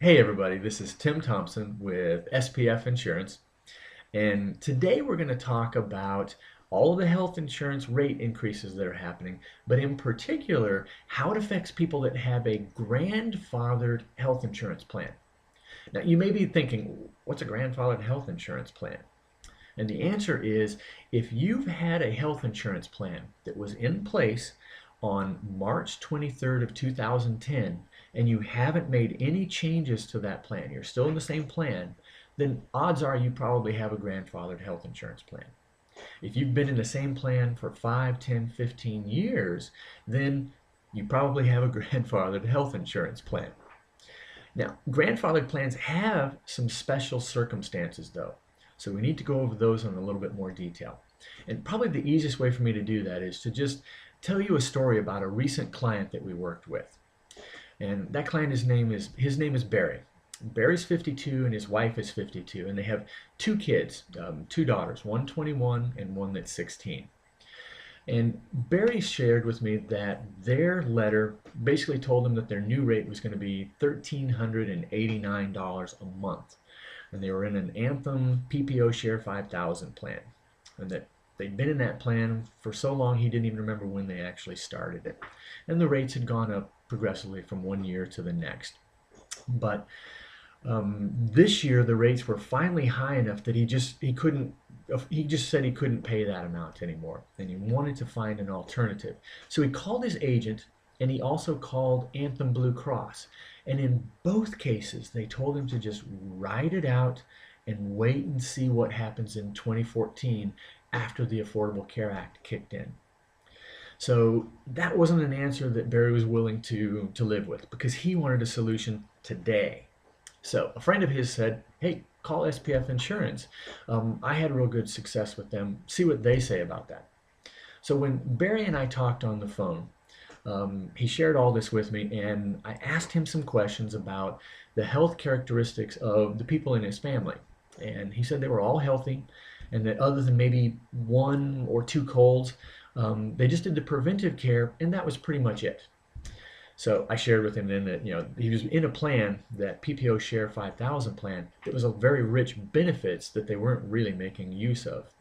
Hey everybody, this is Tim Thompson with SPF Insurance, and today we're going to talk about all of the health insurance rate increases that are happening, but in particular, how it affects people that have a grandfathered health insurance plan. Now, you may be thinking, what's a grandfathered health insurance plan? And the answer is if you've had a health insurance plan that was in place on March 23rd of 2010 and you haven't made any changes to that plan, you're still in the same plan, then odds are you probably have a grandfathered health insurance plan. If you've been in the same plan for 5, 10, 15 years, then you probably have a grandfathered health insurance plan. Now, grandfathered plans have some special circumstances though. So we need to go over those in a little bit more detail. And probably the easiest way for me to do that is to just tell you a story about a recent client that we worked with. And that client, his name is Barry. Barry's 52 and his wife is 52, and they have two kids, two daughters, one 21 and one that's 16. And Barry shared with me that their letter basically told them that their new rate was going to be $1,389 a month. And they were in an Anthem PPO Share 5000 plan. And that they'd been in that plan for so long he didn't even remember when they actually started it. And the rates had gone up progressively from one year to the next. But this year the rates were finally high enough that he just said he couldn't pay that amount anymore, and he wanted to find an alternative. So he called his agent, and he also called Anthem Blue Cross, and in both cases they told him to just ride it out and wait and see what happens in 2014 after the Affordable Care Act kicked in. So that wasn't an answer that Barry was willing to live with, because he wanted a solution today. So a friend of his said, hey, call SPF Insurance. I had real good success with them. See what they say about that. So when Barry and I talked on the phone, he shared all this with me, and I asked him some questions about the health characteristics of the people in his family. And he said they were all healthy, and that other than maybe one or two colds, they just did the preventive care, and that was pretty much it. So I shared with him then that he was in a plan, that PPO Share 5000 plan, that was a very rich benefits that they weren't really making use of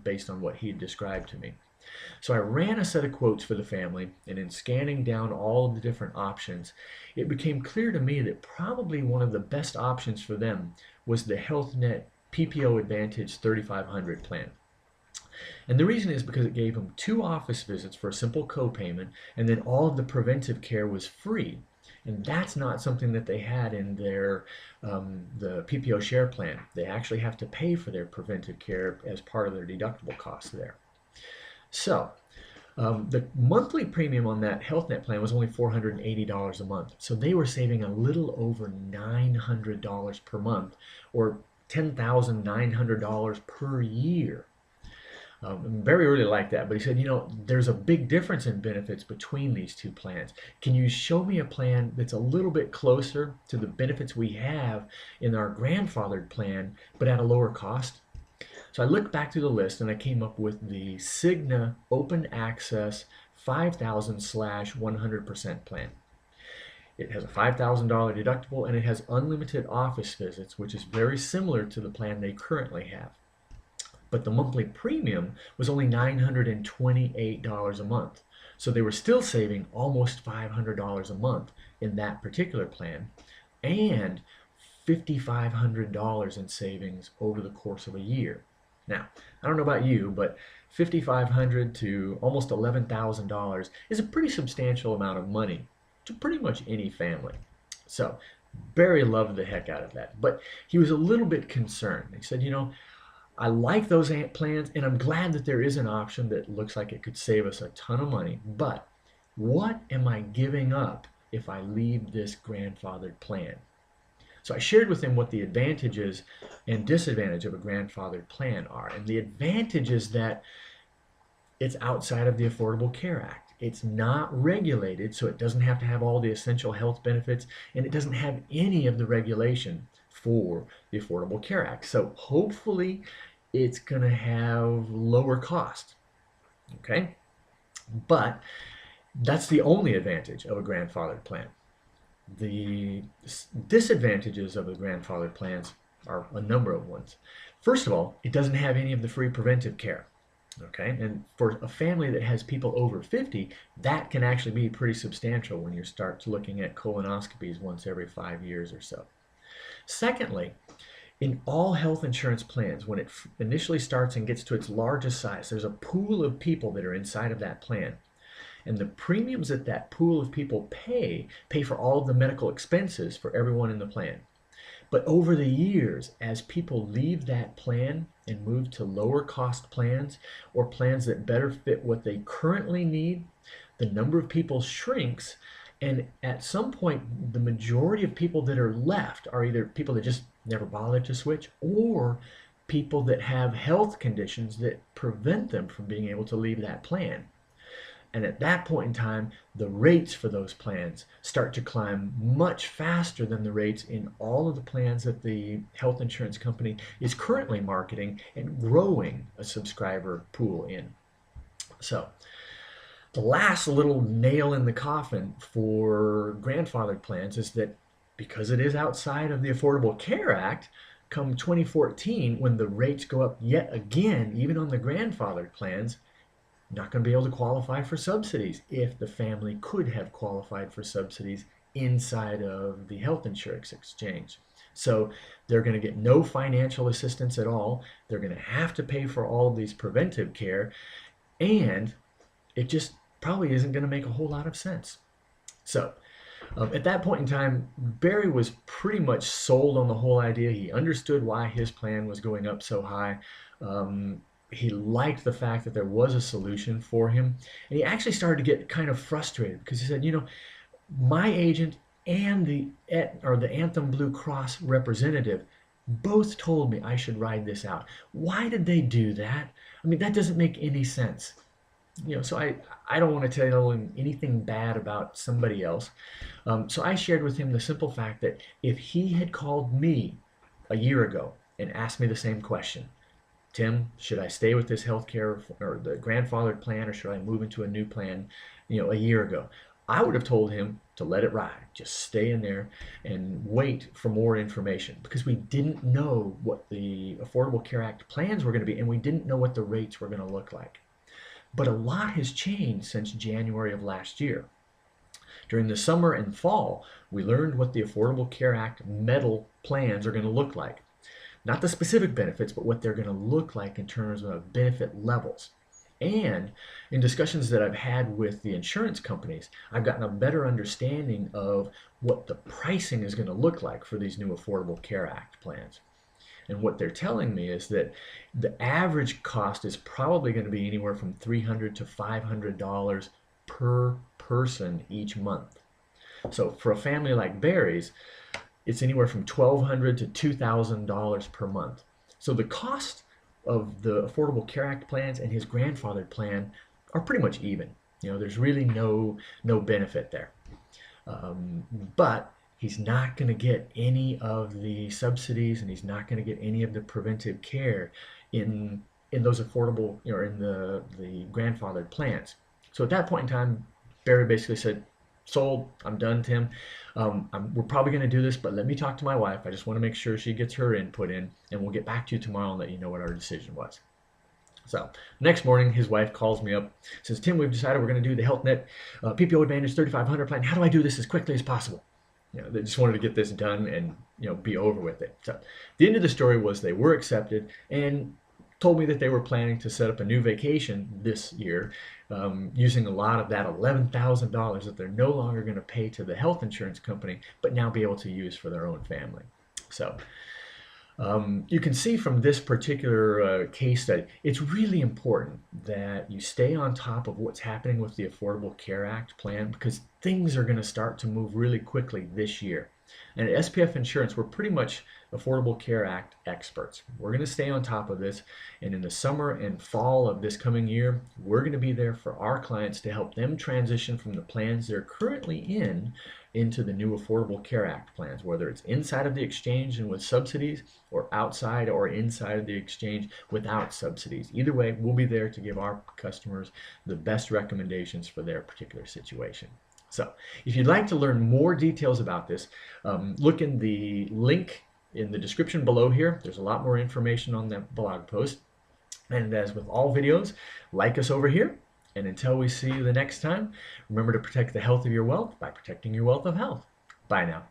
based on what he had described to me. So I ran a set of quotes for the family, and in scanning down all of the different options, it became clear to me that probably one of the best options for them was the HealthNet PPO Advantage 3500 plan. And the reason is because it gave them 2 office visits for a simple copayment, and then all of the preventive care was free. And that's not something that they had in their the PPO share plan. They actually have to pay for their preventive care as part of their deductible costs there. So the monthly premium on that HealthNet plan was only $480 a month. So they were saving a little over $900 per month, or $10,900 per year. Barry really liked that, but he said, there's a big difference in benefits between these two plans. Can you show me a plan that's a little bit closer to the benefits we have in our grandfathered plan, but at a lower cost? So I looked back through the list, and I came up with the Cigna Open Access 5000/100% plan. It has a $5,000 deductible, and it has unlimited office visits, which is very similar to the plan they currently have. But the monthly premium was only $928 a month. So they were still saving almost $500 a month in that particular plan, and $5,500 in savings over the course of a year. Now, I don't know about you, but $5,500 to almost $11,000 is a pretty substantial amount of money to pretty much any family. So Barry loved the heck out of that, but he was a little bit concerned. He said, I like those plans, and I'm glad that there is an option that looks like it could save us a ton of money, but what am I giving up if I leave this grandfathered plan? So I shared with him what the advantages and disadvantages of a grandfathered plan are. And the advantage is that it's outside of the Affordable Care Act. It's not regulated, so it doesn't have to have all the essential health benefits, and it doesn't have any of the regulation for the Affordable Care Act. So hopefully it's going to have lower cost. Okay? But that's the only advantage of a grandfathered plan. The disadvantages of the grandfathered plans are a number of ones. First of all, it doesn't have any of the free preventive care. Okay, and for a family that has people over 50, that can actually be pretty substantial when you start looking at colonoscopies once every 5 years or so. Secondly, in all health insurance plans, when it initially starts and gets to its largest size, there's a pool of people that are inside of that plan. And the premiums that that pool of people pay for all of the medical expenses for everyone in the plan. But over the years, as people leave that plan and move to lower cost plans or plans that better fit what they currently need, the number of people shrinks. And at some point, the majority of people that are left are either people that just never bothered to switch or people that have health conditions that prevent them from being able to leave that plan. And at that point in time, the rates for those plans start to climb much faster than the rates in all of the plans that the health insurance company is currently marketing and growing a subscriber pool in. So the last little nail in the coffin for grandfathered plans is that because it is outside of the Affordable Care Act, come 2014, when the rates go up yet again, even on the grandfathered plans, not going to be able to qualify for subsidies if the family could have qualified for subsidies inside of the health insurance exchange. So they're going to get no financial assistance at all. They're going to have to pay for all of these preventive care, and it just probably isn't going to make a whole lot of sense. So at that point in time, Barry was pretty much sold on the whole idea. He understood why his plan was going up so high. He liked the fact that there was a solution for him. And he actually started to get kind of frustrated because he said, you know, my agent and the Anthem Blue Cross representative both told me I should ride this out. Why did they do that? I mean, that doesn't make any sense. You know, so I don't want to tell him anything bad about somebody else. So I shared with him the simple fact that if he had called me a year ago and asked me the same question, Tim, should I stay with this healthcare or the grandfathered plan, or should I move into a new plan, you know, a year ago? I would have told him to let it ride, just stay in there and wait for more information, because we didn't know what the Affordable Care Act plans were going to be, and we didn't know what the rates were going to look like. But a lot has changed since January of last year. During the summer and fall, we learned what the Affordable Care Act metal plans are going to look like. Not the specific benefits, but what they're going to look like in terms of benefit levels. And in discussions that I've had with the insurance companies, I've gotten a better understanding of what the pricing is going to look like for these new Affordable Care Act plans. And what they're telling me is that the average cost is probably going to be anywhere from $300 to $500 per person each month. So for a family like Barry's, it's anywhere from $1,200 to $2,000 per month. So the cost of the Affordable Care Act plans and his grandfathered plan are pretty much even. You know, there's really no benefit there. But he's not going to get any of the subsidies, and he's not going to get any of the preventive care in those affordable, you know, or in the grandfathered plans. So at that point in time, Barry basically said, sold, I'm done, Tim. We're probably going to do this, but let me talk to my wife. I just want to make sure she gets her input in, and we'll get back to you tomorrow and let you know what our decision was. So next morning, his wife calls me up, says, Tim, we've decided we're going to do the HealthNet PPO Advantage 3500 plan. How do I do this as quickly as possible? You know, they just wanted to get this done and, you know, be over with it. So the end of the story was they were accepted and told me that they were planning to set up a new vacation this year, using a lot of that $11,000 that they're no longer going to pay to the health insurance company, but now be able to use for their own family. So you can see from this particular case study, it's really important that you stay on top of what's happening with the Affordable Care Act plan, because things are going to start to move really quickly this year. And at SPF Insurance, we're pretty much Affordable Care Act experts. We're going to stay on top of this, and in the summer and fall of this coming year, we're going to be there for our clients to help them transition from the plans they're currently in into the new Affordable Care Act plans, whether it's inside of the exchange and with subsidies, or outside or inside of the exchange without subsidies. Either way, we'll be there to give our customers the best recommendations for their particular situation. So if you'd like to learn more details about this, look in the link in the description below here. There's a lot more information on that blog post. And as with all videos, like us over here. And until we see you the next time, remember to protect the health of your wealth by protecting your wealth of health. Bye now.